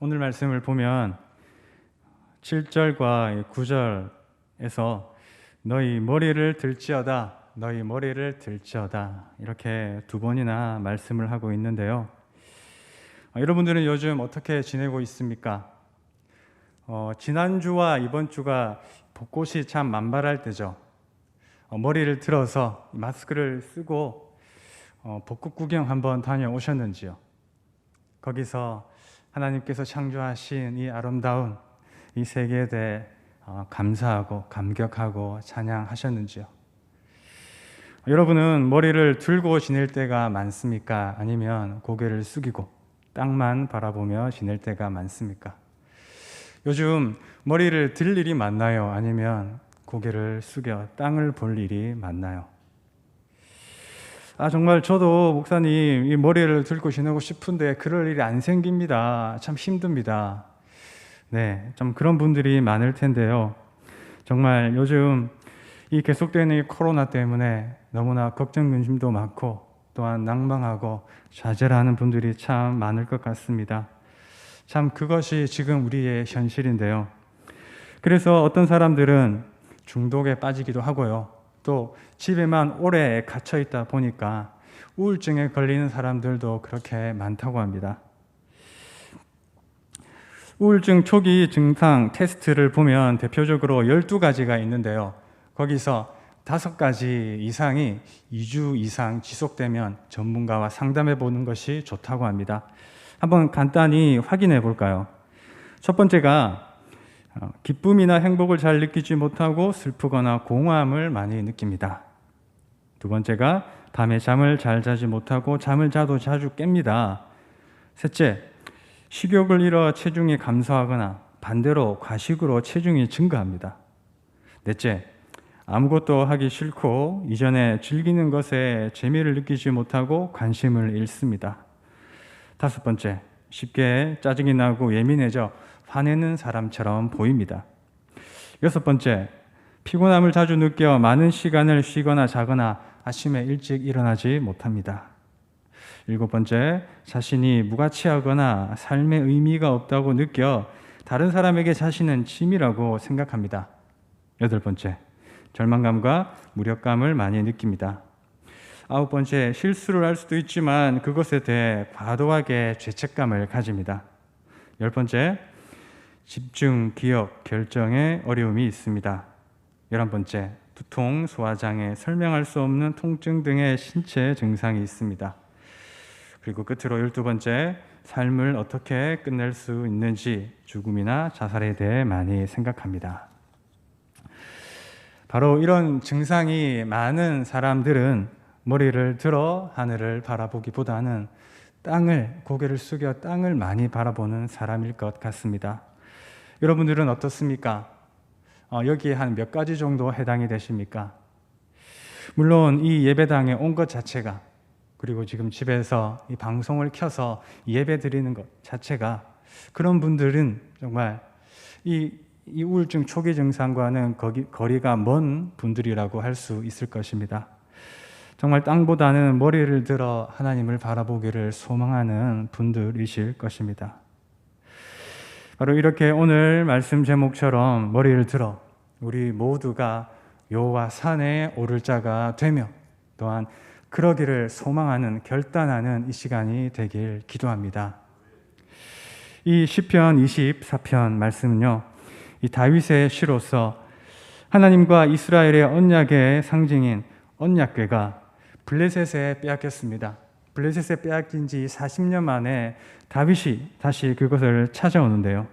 오늘 말씀을 보면 7절과 9절에서 너희 머리를 들지어다, 너희 머리를 들지어다 이렇게 두 번이나 말씀을 하고 있는데요. 여러분들은 요즘 어떻게 지내고 있습니까? 지난주와 이번 주가 벚꽃이 참 만발할 때죠. 머리를 들어서 마스크를 쓰고 벚꽃 구경 한번 다녀오셨는지요? 거기서 하나님께서 창조하신 이 아름다운 이 세계에 대해 감사하고 감격하고 찬양하셨는지요? 여러분은 머리를 들고 지낼 때가 많습니까? 아니면 고개를 숙이고 땅만 바라보며 지낼 때가 많습니까? 요즘 머리를 들 일이 많나요? 아니면 고개를 숙여 땅을 볼 일이 많나요? 정말 저도 목사님 이 머리를 들고 지내고 싶은데 그럴 일이 안 생깁니다. 참 힘듭니다. 네, 좀 그런 분들이 많을 텐데요. 정말 요즘 이 계속되는 이 코로나 때문에 너무나 걱정 근심도 많고 또한 낭망하고 좌절하는 분들이 참 많을 것 같습니다. 참 그것이 지금 우리의 현실인데요. 그래서 어떤 사람들은 중독에 빠지기도 하고요. 또 집에만 오래 갇혀 있다 보니까 우울증에 걸리는 사람들도 그렇게 많다고 합니다. 우울증 초기 증상 테스트를 보면 대표적으로 12가지가 있는데요. 거기서 5가지 이상이 2주 이상 지속되면 전문가와 상담해 보는 것이 좋다고 합니다. 한번 간단히 확인해 볼까요? 첫 번째가 기쁨이나 행복을 잘 느끼지 못하고 슬프거나 공허함을 많이 느낍니다. 두 번째가 밤에 잠을 잘 자지 못하고 잠을 자도 자주 깹니다. 셋째, 식욕을 잃어 체중이 감소하거나 반대로 과식으로 체중이 증가합니다. 넷째, 아무것도 하기 싫고 이전에 즐기는 것에 재미를 느끼지 못하고 관심을 잃습니다. 다섯 번째, 쉽게 짜증이 나고 예민해져 화내는 사람처럼 보입니다. 여섯 번째, 피곤함을 자주 느껴 많은 시간을 쉬거나 자거나 아침에 일찍 일어나지 못합니다. 일곱 번째, 자신이 무가치하거나 삶의 의미가 없다고 느껴 다른 사람에게 자신은 짐이라고 생각합니다. 여덟 번째, 절망감과 무력감을 많이 느낍니다. 아홉 번째, 실수를 할 수도 있지만 그것에 대해 과도하게 죄책감을 가집니다. 열 번째, 집중, 기억, 결정에 어려움이 있습니다. 11번째, 두통, 소화장애, 설명할 수 없는 통증 등의 신체 증상이 있습니다. 그리고 끝으로 12번째, 삶을 어떻게 끝낼 수 있는지 죽음이나 자살에 대해 많이 생각합니다. 바로 이런 증상이 많은 사람들은 머리를 들어 하늘을 바라보기보다는 고개를 숙여 땅을 많이 바라보는 사람일 것 같습니다. 여러분들은 어떻습니까? 여기에 한 몇 가지 정도 해당이 되십니까? 물론 이 예배당에 온 것 자체가, 그리고 지금 집에서 이 방송을 켜서 예배 드리는 것 자체가, 그런 분들은 정말 이 우울증 초기 증상과는 거리가 먼 분들이라고 할 수 있을 것입니다. 정말 땅보다는 머리를 들어 하나님을 바라보기를 소망하는 분들이실 것입니다. 바로 이렇게 오늘 말씀 제목처럼 머리를 들어 우리 모두가 여호와 산에 오를 자가 되며 또한 그러기를 소망하는 결단하는 이 시간이 되길 기도합니다. 이 시편 24편 말씀은요, 이 다윗의 시로서 하나님과 이스라엘의 언약의 상징인 언약궤가 블레셋에 빼앗겼습니다. 블레셋에 빼앗긴 지 40년 만에 다윗이 다시 그것을 찾아오는데요.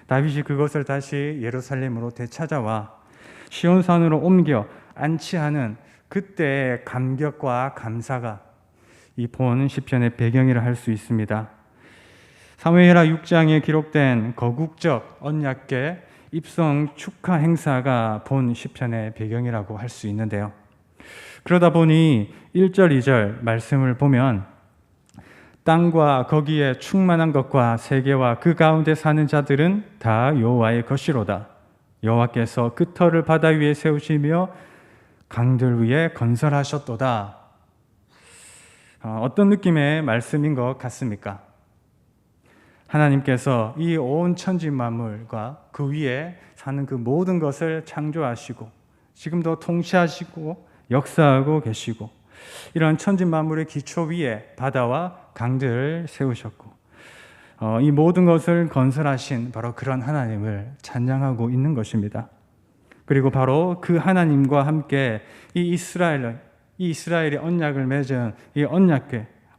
다윗이 그것을 다시 예루살렘으로 되찾아와 시온산으로 옮겨 안치하는 그때의 감격과 감사가 이 본 시편의 배경이라 할 수 있습니다. 사무엘하 6장에 기록된 거국적 언약궤 입성 축하 행사가 본 시편의 배경이라고 할 수 있는데요. 그러다 보니 1절, 2절 말씀을 보면 땅과 거기에 충만한 것과 세계와 그 가운데 사는 자들은 다 여호와의 것이로다. 여호와께서 그 터를 바다 위에 세우시며 강들 위에 건설하셨도다. 어떤 느낌의 말씀인 것 같습니까? 하나님께서 이 온 천지 만물과 그 위에 사는 그 모든 것을 창조하시고 지금도 통치하시고 역사하고 계시고 이런 천지 만물의 기초 위에 바다와 강들을 세우셨고 이 모든 것을 건설하신 바로 그런 하나님을 찬양하고 있는 것입니다. 그리고 바로 그 하나님과 함께 이 이스라엘의 언약을 맺은 이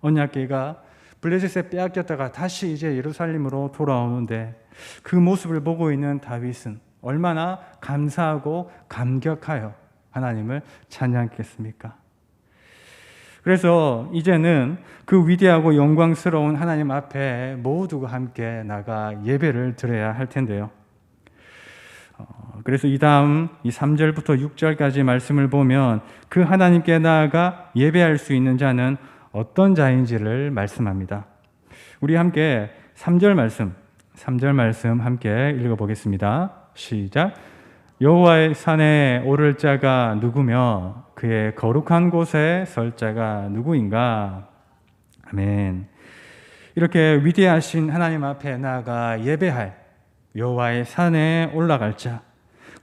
언약궤가 블레셋에 빼앗겼다가 다시 이제 예루살렘으로 돌아오는데 그 모습을 보고 있는 다윗은 얼마나 감사하고 감격하여 하나님을 찬양했겠습니까? 그래서 이제는 그 위대하고 영광스러운 하나님 앞에 모두가 함께 나가 예배를 드려야 할 텐데요. 그래서 이 다음 이 3절부터 6절까지 말씀을 보면 그 하나님께 나아가 예배할 수 있는 자는 어떤 자인지를 말씀합니다. 우리 함께 3절 말씀 함께 읽어보겠습니다. 시작. 여호와의 산에 오를 자가 누구며 그의 거룩한 곳에 설 자가 누구인가? 아멘. 이렇게 위대하신 하나님 앞에 나아가 예배할 여호와의 산에 올라갈 자,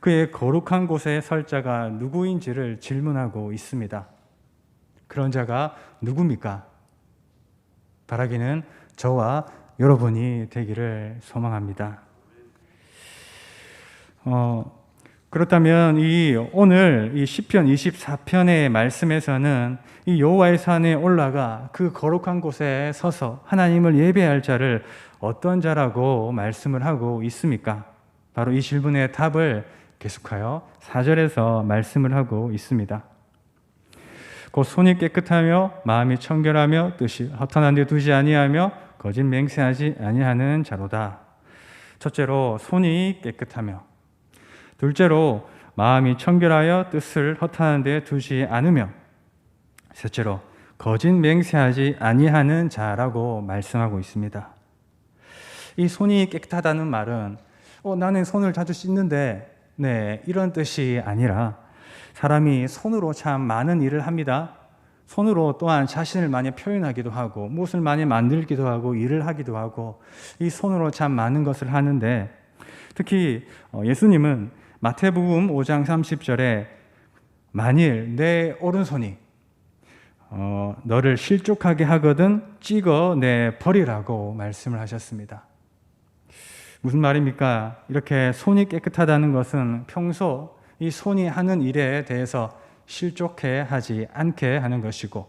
그의 거룩한 곳에 설 자가 누구인지를 질문하고 있습니다. 그런 자가 누굽니까? 바라기는 저와 여러분이 되기를 소망합니다. 그렇다면 오늘 이 시편 24편의 말씀에서는 이 여호와의 산에 올라가 그 거룩한 곳에 서서 하나님을 예배할 자를 어떤 자라고 말씀을 하고 있습니까? 바로 이 질문의 답을 계속하여 4절에서 말씀을 하고 있습니다. 곧 손이 깨끗하며 마음이 청결하며 뜻이 허탄한 데 두지 아니하며 거짓 맹세하지 아니하는 자로다. 첫째로 손이 깨끗하며, 둘째로 마음이 청결하여 뜻을 허탄한 데 두지 않으며, 셋째로 거짓 맹세하지 아니하는 자라고 말씀하고 있습니다. 이 손이 깨끗하다는 말은 나는 손을 자주 씻는데 이런 뜻이 아니라 사람이 손으로 참 많은 일을 합니다. 손으로 또한 자신을 많이 표현하기도 하고 무엇을 많이 만들기도 하고 일을 하기도 하고 이 손으로 참 많은 것을 하는데 특히 예수님은 마태복음 5장 30절에 만일 내 오른손이 너를 실족하게 하거든 찍어 내 버리라고 말씀을 하셨습니다. 무슨 말입니까? 이렇게 손이 깨끗하다는 것은 평소 이 손이 하는 일에 대해서 실족해 하지 않게 하는 것이고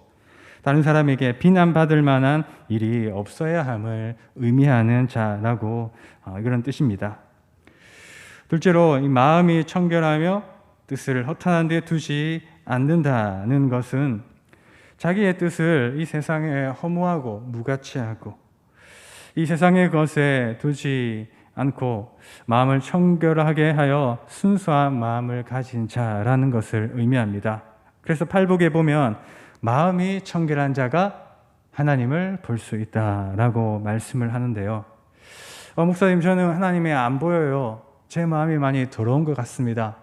다른 사람에게 비난받을 만한 일이 없어야 함을 의미하는 자라고 그런 뜻입니다. 둘째로 이 마음이 청결하며 뜻을 허탄한 데 두지 않는다는 것은 자기의 뜻을 이 세상에 허무하고 무가치하고 이 세상의 것에 두지 않고 마음을 청결하게 하여 순수한 마음을 가진 자라는 것을 의미합니다. 그래서 팔복에 보면 마음이 청결한 자가 하나님을 볼 수 있다라고 말씀을 하는데요. 목사님, 저는 하나님이 안 보여요. 제 마음이 많이 더러운 것 같습니다.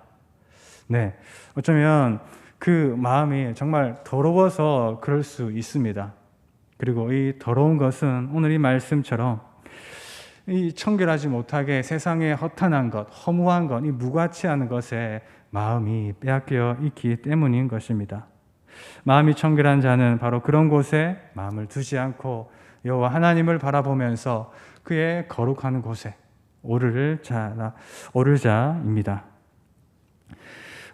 어쩌면 그 마음이 정말 더러워서 그럴 수 있습니다. 그리고 이 더러운 것은 오늘 이 말씀처럼 이 청결하지 못하게 세상에 허탄한 것, 허무한 것, 이 무가치하는 것에 마음이 빼앗겨 있기 때문인 것입니다. 마음이 청결한 자는 바로 그런 곳에 마음을 두지 않고 여호와 하나님을 바라보면서 그의 거룩한 곳에 오를 자입니다.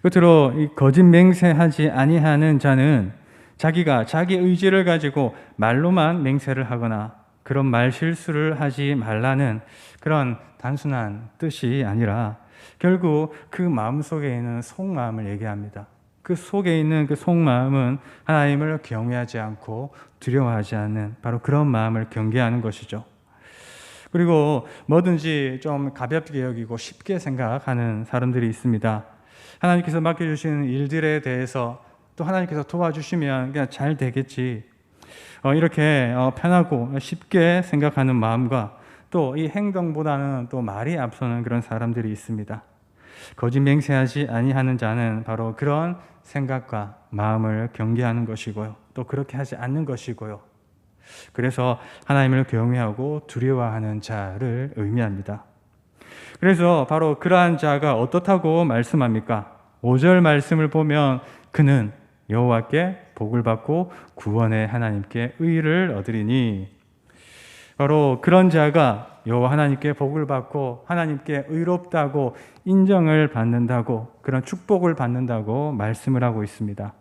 끝으로 이 거짓 맹세하지 아니하는 자는 자기가 자기 의지를 가지고 말로만 맹세를 하거나 그런 말 실수를 하지 말라는 그런 단순한 뜻이 아니라 결국 그 마음속에 있는 속마음을 얘기합니다. 그 속에 있는 그 속마음은 하나님을 경외하지 않고 두려워하지 않는 바로 그런 마음을 경계하는 것이죠. 그리고 뭐든지 좀 가볍게 여기고 쉽게 생각하는 사람들이 있습니다. 하나님께서 맡겨주시는 일들에 대해서 또 하나님께서 도와주시면 그냥 잘 되겠지, 이렇게 편하고 쉽게 생각하는 마음과 또 이 행동보다는 또 말이 앞서는 그런 사람들이 있습니다. 거짓 맹세하지 아니하는 자는 바로 그런 생각과 마음을 경계하는 것이고요. 또 그렇게 하지 않는 것이고요. 그래서 하나님을 경외하고 두려워하는 자를 의미합니다. 그래서 바로 그러한 자가 어떻다고 말씀합니까? 5절 말씀을 보면 그는 여호와께 복을 받고 구원의 하나님께 의를 얻으리니, 바로 그런 자가 여호와 하나님께 복을 받고 하나님께 의롭다고 인정을 받는다고, 그런 축복을 받는다고 말씀을 하고 있습니다.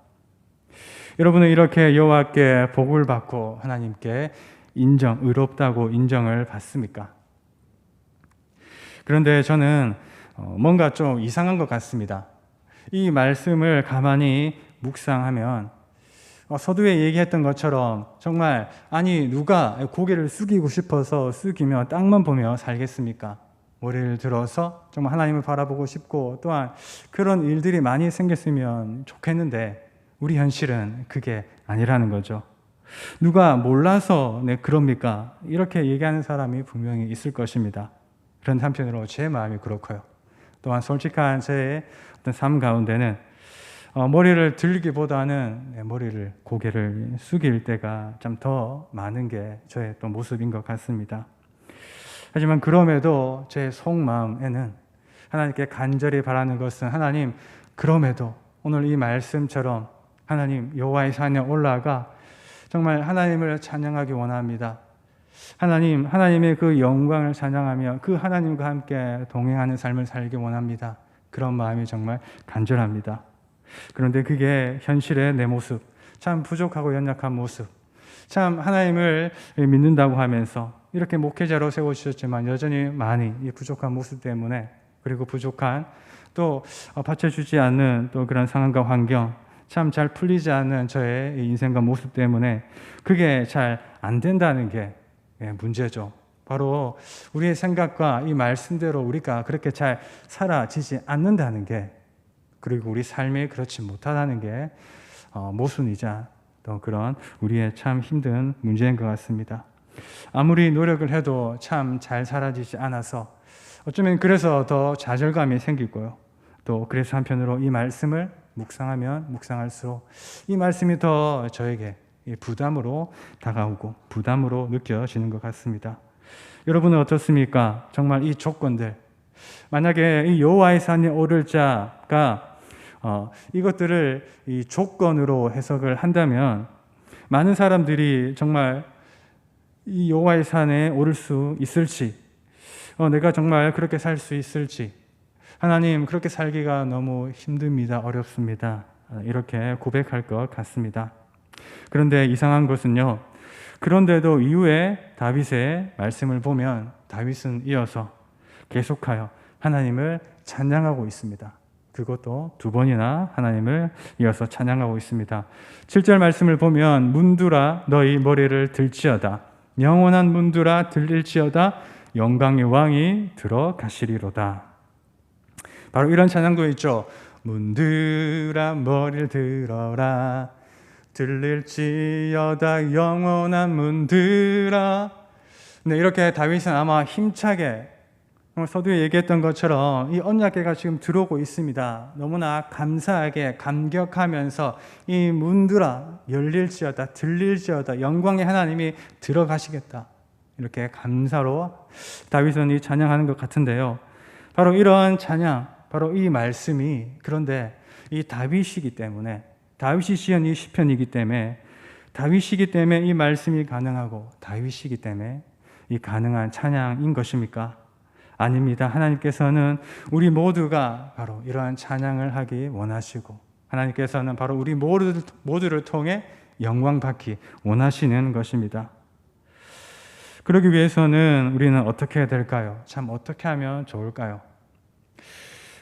여러분은 이렇게 여호와께 복을 받고 하나님께 의롭다고 인정을 받습니까? 그런데 저는 뭔가 좀 이상한 것 같습니다. 이 말씀을 가만히 묵상하면 서두에 얘기했던 것처럼 정말 누가 고개를 숙이고 싶어서 숙이며 땅만 보며 살겠습니까? 머리를 들어서 정말 하나님을 바라보고 싶고 또한 그런 일들이 많이 생겼으면 좋겠는데 우리 현실은 그게 아니라는 거죠. 누가 몰라서 그럽니까? 이렇게 얘기하는 사람이 분명히 있을 것입니다. 그런 한편으로 제 마음이 그렇고요. 또한 솔직한 제 어떤 삶 가운데는 머리를 들기보다는 고개를 숙일 때가 좀 더 많은 게 저의 또 모습인 것 같습니다. 하지만 그럼에도 제 속마음에는 하나님께 간절히 바라는 것은, 하나님, 그럼에도 오늘 이 말씀처럼 하나님 여호와의 산에 올라가 정말 하나님을 찬양하기 원합니다. 하나님의 그 영광을 찬양하며 그 하나님과 함께 동행하는 삶을 살기 원합니다. 그런 마음이 정말 간절합니다. 그런데 그게 현실의 내 모습, 참 부족하고 연약한 모습, 참 하나님을 믿는다고 하면서 이렇게 목회자로 세워주셨지만 여전히 많이 이 부족한 모습 때문에, 그리고 부족한 또 받쳐주지 않는 또 그런 상황과 환경, 참 잘 풀리지 않는 저의 인생과 모습 때문에 그게 잘 안 된다는 게 문제죠. 바로 우리의 생각과 이 말씀대로 우리가 그렇게 잘 살아지지 않는다는 게, 그리고 우리 삶이 그렇지 못하다는 게 모순이자 또 그런 우리의 참 힘든 문제인 것 같습니다. 아무리 노력을 해도 참 잘 살아지지 않아서 어쩌면 그래서 더 좌절감이 생기고요. 또 그래서 한편으로 이 말씀을 묵상하면 묵상할수록 이 말씀이 더 저에게 부담으로 다가오고 부담으로 느껴지는 것 같습니다. 여러분은 어떻습니까? 정말 이 조건들, 만약에 이 여호와의 산에 오를 자가 이것들을 이 조건으로 해석을 한다면 많은 사람들이 정말 이 여호와의 산에 오를 수 있을지, 내가 정말 그렇게 살 수 있을지, 하나님 그렇게 살기가 너무 힘듭니다, 어렵습니다, 이렇게 고백할 것 같습니다. 그런데 이상한 것은요, 그런데도 이후에 다윗의 말씀을 보면 다윗은 이어서 계속하여 하나님을 찬양하고 있습니다. 그것도 2번이나 하나님을 이어서 찬양하고 있습니다. 7절 말씀을 보면 문두라 너희 머리를 들지어다, 영원한 문두라 들릴지어다, 영광의 왕이 들어가시리로다. 바로 이런 찬양도 있죠. 문들아 머리를 들어라, 들릴지어다 영원한 문들아. 네, 이렇게 다윗은 아마 힘차게 서두에 얘기했던 것처럼 이 언약궤가 지금 들어오고 있습니다. 너무나 감사하게 감격하면서 이 문들아 열릴지어다 들릴지어다 영광의 하나님이 들어가시겠다, 이렇게 감사로 다윗은 이 찬양하는 것 같은데요. 바로 이런 찬양, 바로 이 말씀이, 그런데 이 다윗이기 때문에, 다윗이 지은 이 시편이기 때문에, 다윗이기 때문에 이 말씀이 가능하고 다윗이기 때문에 이 가능한 찬양인 것입니까? 아닙니다. 하나님께서는 우리 모두가 바로 이러한 찬양을 하기 원하시고, 하나님께서는 바로 우리 모두를 통해 영광 받기 원하시는 것입니다. 그러기 위해서는 우리는 어떻게 해야 될까요? 참 어떻게 하면 좋을까요?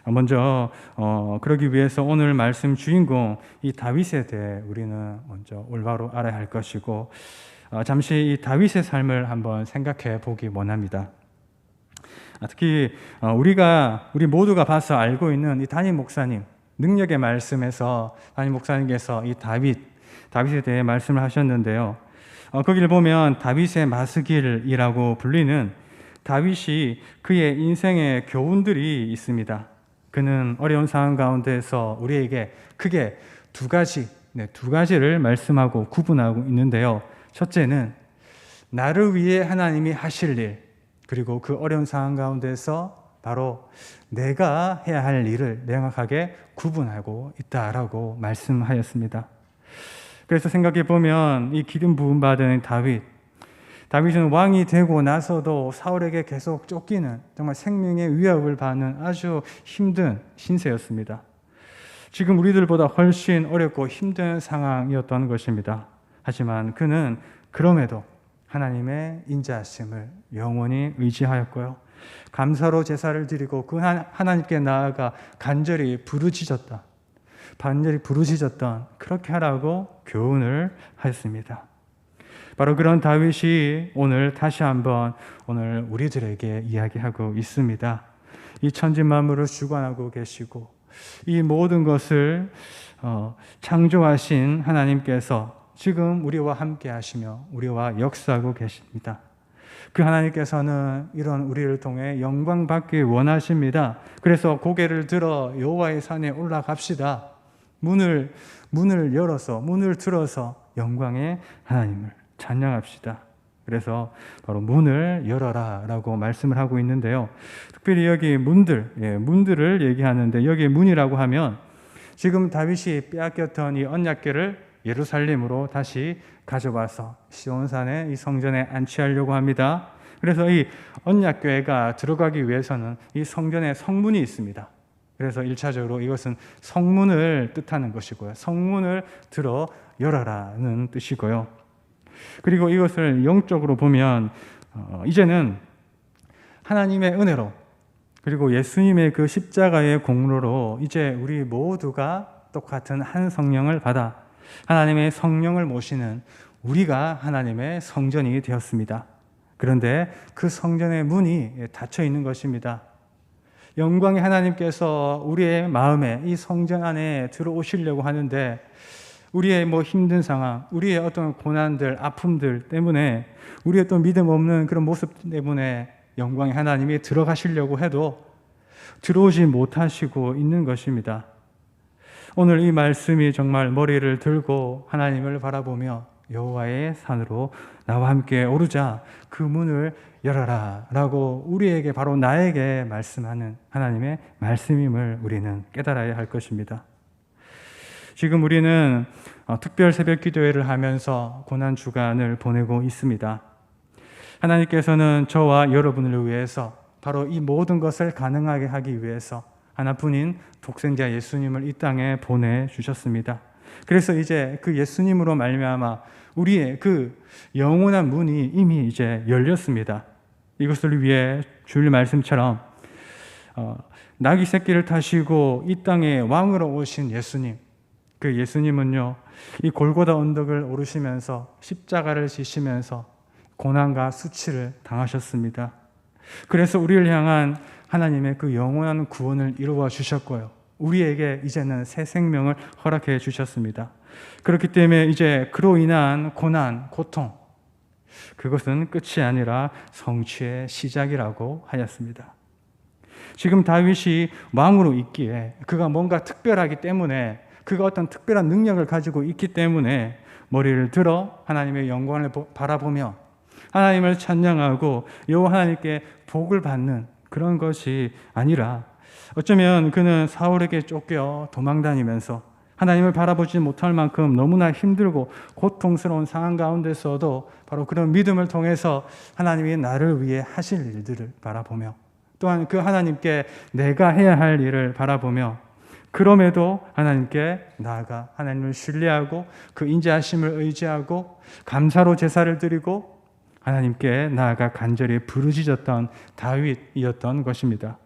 먼저 그러기 위해서 오늘 말씀 주인공 이 다윗에 대해 우리는 먼저 올바로 알아야 할 것이고, 잠시 이 다윗의 삶을 한번 생각해 보기 원합니다. 특히 우리 모두가 봐서 알고 있는 이 담임 목사님 능력의 말씀에서 담임 목사님께서 이 다윗에 대해 말씀을 하셨는데요. 거기를 보면 다윗의 마스길이라고 불리는 다윗이 그의 인생의 교훈들이 있습니다. 그는 어려운 상황 가운데서 우리에게 크게 두 가지를 말씀하고 구분하고 있는데요. 첫째는 나를 위해 하나님이 하실 일, 그리고 그 어려운 상황 가운데서 바로 내가 해야 할 일을 명확하게 구분하고 있다라고 말씀하였습니다. 그래서 생각해 보면 이 기름 부음 받은 다윗은 왕이 되고 나서도 사울에게 계속 쫓기는, 정말 생명의 위협을 받는 아주 힘든 신세였습니다. 지금 우리들보다 훨씬 어렵고 힘든 상황이었던 것입니다. 하지만 그는 그럼에도 하나님의 인자하심을 영원히 의지하였고요, 감사로 제사를 드리고 그 하나님께 나아가 간절히 부르짖었던, 그렇게 하라고 교훈을 하였습니다. 바로 그런 다윗이 오늘 다시 한번 오늘 우리들에게 이야기하고 있습니다. 이 천지 만물을 주관하고 계시고 이 모든 것을 창조하신 하나님께서 지금 우리와 함께 하시며 우리와 역사하고 계십니다. 그 하나님께서는 이런 우리를 통해 영광 받기 원하십니다. 그래서 고개를 들어 여호와의 산에 올라갑시다. 문을 들어서 영광의 하나님을 찬양합시다. 그래서 바로 문을 열어라 라고 말씀을 하고 있는데요, 특별히 여기 문들을 얘기하는데, 여기 문이라고 하면 지금 다윗이 빼앗겼던 이 언약궤를 예루살렘으로 다시 가져와서 시온산의 이 성전에 안치하려고 합니다. 그래서 이 언약궤가 들어가기 위해서는 이 성전에 성문이 있습니다. 그래서 1차적으로 이것은 성문을 뜻하는 것이고요, 성문을 들어 열어라는 뜻이고요. 그리고 이것을 영적으로 보면 이제는 하나님의 은혜로, 그리고 예수님의 그 십자가의 공로로 이제 우리 모두가 똑같은 한 성령을 받아 하나님의 성령을 모시는 우리가 하나님의 성전이 되었습니다. 그런데 그 성전의 문이 닫혀 있는 것입니다. 영광의 하나님께서 우리의 마음에 이 성전 안에 들어오시려고 하는데, 우리의 힘든 상황, 우리의 어떤 고난들, 아픔들 때문에, 우리의 또 믿음 없는 그런 모습 때문에 영광의 하나님이 들어가시려고 해도 들어오지 못하시고 있는 것입니다. 오늘 이 말씀이 정말 머리를 들고 하나님을 바라보며 여호와의 산으로 나와 함께 오르자, 그 문을 열어라 라고 우리에게, 바로 나에게 말씀하는 하나님의 말씀임을 우리는 깨달아야 할 것입니다. 지금 우리는 특별 새벽 기도회를 하면서 고난 주간을 보내고 있습니다. 하나님께서는 저와 여러분을 위해서, 바로 이 모든 것을 가능하게 하기 위해서 하나뿐인 독생자 예수님을 이 땅에 보내주셨습니다. 그래서 이제 그 예수님으로 말미암아 우리의 그 영원한 문이 이미 이제 열렸습니다. 이것을 위해 주일 말씀처럼 나귀 새끼를 타시고 이 땅에 왕으로 오신 예수님, 그 예수님은요, 이 골고다 언덕을 오르시면서 십자가를 지시면서 고난과 수치를 당하셨습니다. 그래서 우리를 향한 하나님의 그 영원한 구원을 이루어 주셨고요, 우리에게 이제는 새 생명을 허락해 주셨습니다. 그렇기 때문에 이제 그로 인한 고난, 고통, 그것은 끝이 아니라 성취의 시작이라고 하였습니다. 지금 다윗이 왕으로 있기에, 그가 뭔가 특별하기 때문에, 그가 어떤 특별한 능력을 가지고 있기 때문에 머리를 들어 하나님의 영광을 바라보며 하나님을 찬양하고 여호와 하나님께 복을 받는 그런 것이 아니라, 어쩌면 그는 사울에게 쫓겨 도망다니면서 하나님을 바라보지 못할 만큼 너무나 힘들고 고통스러운 상황 가운데서도 바로 그런 믿음을 통해서 하나님이 나를 위해 하실 일들을 바라보며, 또한 그 하나님께 내가 해야 할 일을 바라보며, 그럼에도 하나님께 나아가 하나님을 신뢰하고 그 인자하심을 의지하고 감사로 제사를 드리고 하나님께 나아가 간절히 부르짖었던 다윗이었던 것입니다.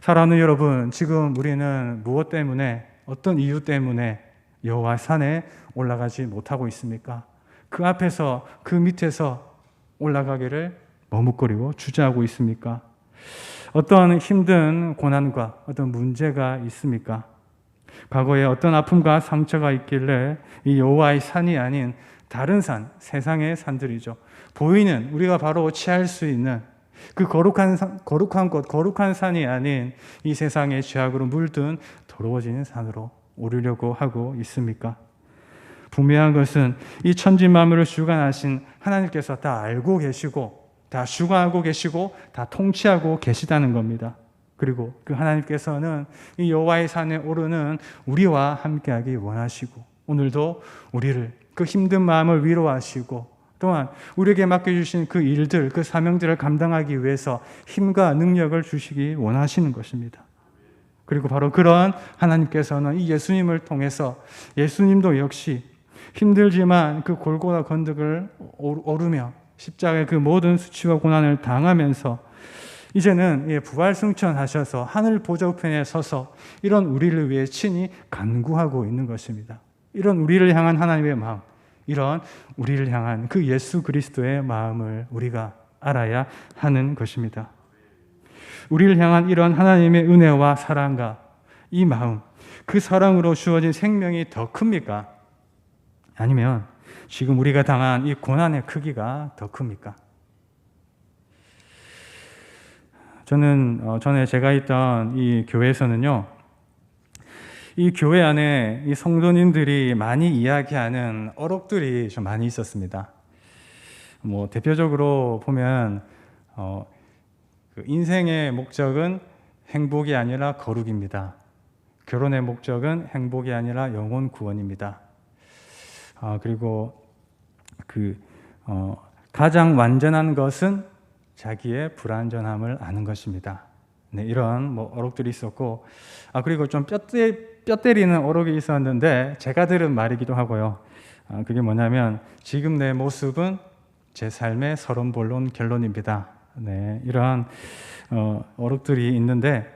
사랑하는 여러분, 지금 우리는 무엇 때문에, 어떤 이유 때문에 여호와 산에 올라가지 못하고 있습니까? 그 앞에서, 그 밑에서 올라가기를 머뭇거리고 주저하고 있습니까? 어떤 힘든 고난과 어떤 문제가 있습니까? 과거에 어떤 아픔과 상처가 있길래 이 여호와의 산이 아닌 다른 산, 세상의 산들이죠, 보이는, 우리가 바로 취할 수 있는 그 거룩한 곳, 거룩한 산이 아닌 이 세상의 죄악으로 물든 더러워지는 산으로 오르려고 하고 있습니까? 분명한 것은 이 천지 만물을 주관하신 하나님께서 다 알고 계시고 다 주관하고 계시고 다 통치하고 계시다는 겁니다. 그리고 그 하나님께서는 이 여호와의 산에 오르는 우리와 함께하기 원하시고 오늘도 우리를 그 힘든 마음을 위로하시고 또한 우리에게 맡겨주신 그 일들, 그 사명들을 감당하기 위해서 힘과 능력을 주시기 원하시는 것입니다. 그리고 바로 그런 하나님께서는 이 예수님을 통해서 예수님도 역시 힘들지만 그 골고다 건덕을 오르며 십자가의 그 모든 수치와 고난을 당하면서 이제는 부활승천하셔서 하늘 보좌 우편에 서서 이런 우리를 위해 친히 간구하고 있는 것입니다. 이런 우리를 향한 하나님의 마음, 이런 우리를 향한 그 예수 그리스도의 마음을 우리가 알아야 하는 것입니다. 우리를 향한 이런 하나님의 은혜와 사랑과 이 마음, 그 사랑으로 주어진 생명이 더 큽니까? 아니면 지금 우리가 당한 이 고난의 크기가 더 큽니까? 저는 전에 제가 있던 이 교회에서는요, 이 교회 안에 이 성도님들이 많이 이야기하는 어록들이 좀 많이 있었습니다. 대표적으로 보면 그 인생의 목적은 행복이 아니라 거룩입니다. 결혼의 목적은 행복이 아니라 영혼 구원입니다. 그리고 가장 완전한 것은 자기의 불완전함을 아는 것입니다. 네, 이런 어록들이 있었고, 그리고 좀 뼈 때리는 어록이 있었는데 제가 들은 말이기도 하고요. 그게 뭐냐면 지금 내 모습은 제 삶의 서론 본론 결론입니다. 네, 이러한 어록들이 있는데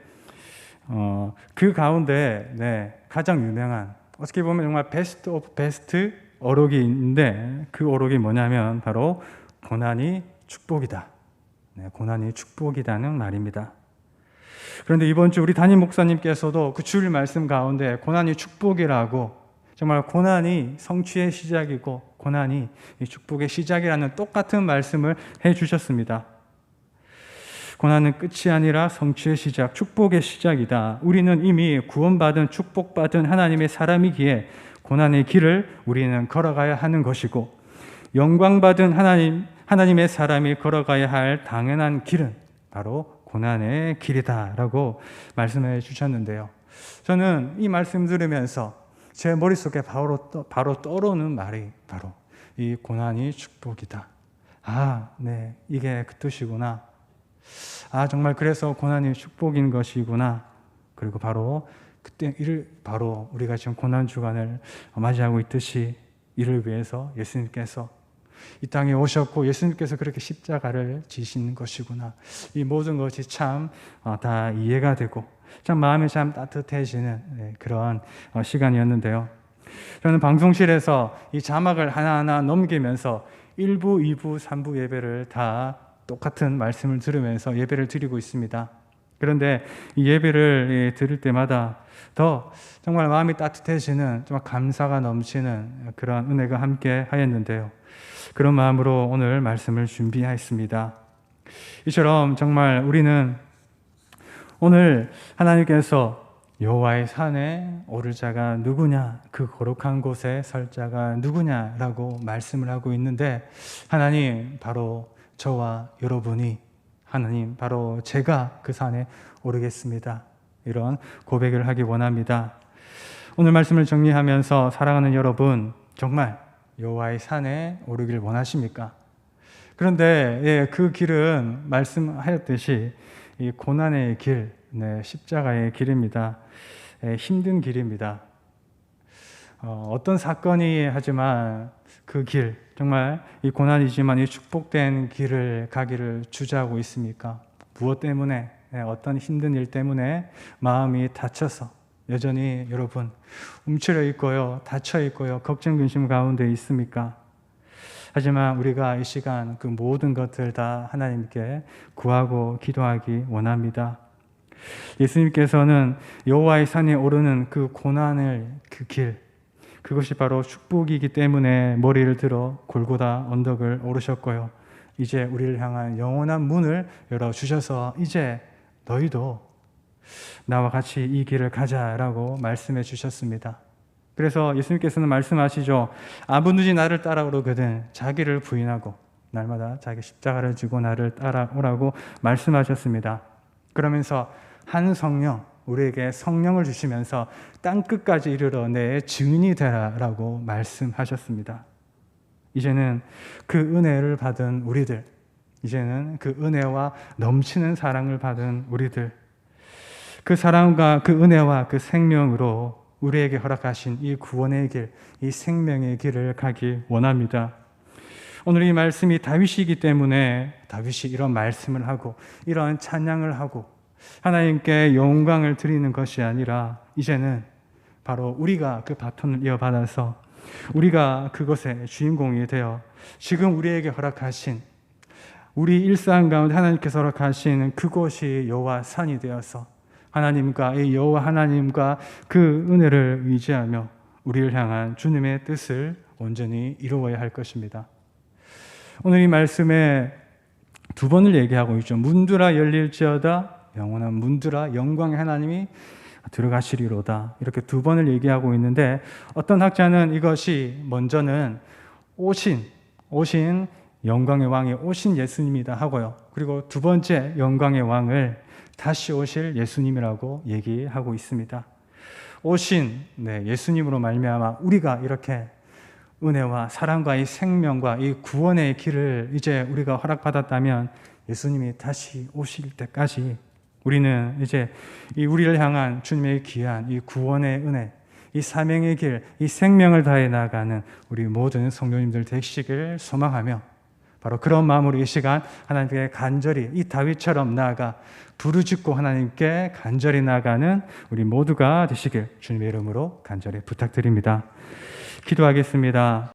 그 가운데 가장 유명한 어떻게 보면 정말 베스트 오브 베스트 어록이 있는데 그 어록이 뭐냐면 바로 고난이 축복이다. 네, 고난이 축복이다는 말입니다. 그런데 이번 주 우리 담임 목사님께서도 그 주일 말씀 가운데 고난이 축복이라고 정말 고난이 성취의 시작이고 고난이 축복의 시작이라는 똑같은 말씀을 해주셨습니다. 고난은 끝이 아니라 성취의 시작, 축복의 시작이다. 우리는 이미 구원받은 축복받은 하나님의 사람이기에 고난의 길을 우리는 걸어가야 하는 것이고 영광받은 하나님의 사람이 걸어가야 할 당연한 길은 바로 고난의 길이다라고 말씀해 주셨는데요. 저는 이 말씀 들으면서 제 머릿속에 바로 떠오르는 말이 바로 이 고난이 축복이다. 네, 이게 그 뜻이구나. 정말 그래서 고난이 축복인 것이구나. 그리고 바로 그때 바로 우리가 지금 고난 주간을 맞이하고 있듯이 이를 위해서 예수님께서 이 땅에 오셨고 예수님께서 그렇게 십자가를 지신 것이구나. 이 모든 것이 참 다 이해가 되고 참 마음이 참 따뜻해지는 그런 시간이었는데요. 저는 방송실에서 이 자막을 하나하나 넘기면서 1부, 2부, 3부 예배를 다 똑같은 말씀을 들으면서 예배를 드리고 있습니다. 그런데 이 예배를 들을 때마다 더 정말 마음이 따뜻해지는 정말 감사가 넘치는 그런 은혜가 함께 하였는데요. 그런 마음으로 오늘 말씀을 준비했습니다. 이처럼 정말 우리는 오늘 하나님께서 여호와의 산에 오를 자가 누구냐, 그 거룩한 곳에 설 자가 누구냐라고 말씀을 하고 있는데 하나님 바로 저와 여러분이 하나님 바로 제가 그 산에 오르겠습니다. 이런 고백을 하기 원합니다. 오늘 말씀을 정리하면서 사랑하는 여러분 정말 여호와의 산에 오르길 원하십니까? 그런데 그 길은 말씀하였듯이 이 고난의 길, 십자가의 길입니다. 힘든 길입니다. 어떤 사건이 하지만 그 길, 정말 이 고난이지만 이 축복된 길을 가기를 주저하고 있습니까? 무엇 때문에, 어떤 힘든 일 때문에 마음이 다쳐서 여전히 여러분 움츠려 있고요, 다쳐 있고요, 걱정 근심 가운데 있습니까? 하지만 우리가 이 시간 그 모든 것들 다 하나님께 구하고 기도하기 원합니다. 예수님께서는 여호와의 산에 오르는 그 고난의 그 길, 그것이 바로 축복이기 때문에 머리를 들어 골고다 언덕을 오르셨고요. 이제 우리를 향한 영원한 문을 열어주셔서 이제 너희도 나와 같이 이 길을 가자라고 말씀해 주셨습니다. 그래서 예수님께서는 말씀하시죠. 아버지 나를 따라오거든 자기를 부인하고 날마다 자기 십자가를 지고 나를 따라오라고 말씀하셨습니다. 그러면서 한 성령, 우리에게 성령을 주시면서 땅끝까지 이르러 내 증인이 되라라고 말씀하셨습니다. 이제는 그 은혜를 받은 우리들, 이제는 그 은혜와 넘치는 사랑을 받은 우리들, 그 사랑과 그 은혜와 그 생명으로 우리에게 허락하신 이 구원의 길, 이 생명의 길을 가기 원합니다. 오늘 이 말씀이 다윗이기 때문에 다윗이 이런 말씀을 하고 이런 찬양을 하고 하나님께 영광을 드리는 것이 아니라 이제는 바로 우리가 그 바톤을 이어받아서 우리가 그것의 주인공이 되어 지금 우리에게 허락하신 우리 일상 가운데 하나님께서 허락하신 그곳이 여호와 산이 되어서 하나님과 이 여호와 하나님과 그 은혜를 의지하며 우리를 향한 주님의 뜻을 온전히 이루어야 할 것입니다. 오늘 이 말씀에 두 번을 얘기하고 있죠. 문들아 열릴지어다, 영원한 문들아 영광의 하나님이 들어가시리로다. 이렇게 두 번을 얘기하고 있는데 어떤 학자는 이것이 먼저는 오신 영광의 왕이 오신 예수님이다 하고요. 그리고 두 번째 영광의 왕을 다시 오실 예수님이라고 얘기하고 있습니다. 오신 예수님으로 말미암아 우리가 이렇게 은혜와 사랑과 이 생명과 이 구원의 길을 이제 우리가 허락받았다면 예수님이 다시 오실 때까지 우리는 이제 이 우리를 향한 주님의 귀한 이 구원의 은혜, 이 사명의 길, 이 생명을 다해 나가는 우리 모든 성도님들 되시길 소망하며 바로 그런 마음으로 이 시간 하나님께 간절히 이 다윗처럼 나아가 부르짖고 하나님께 간절히 나아가는 우리 모두가 되시길 주님의 이름으로 간절히 부탁드립니다. 기도하겠습니다.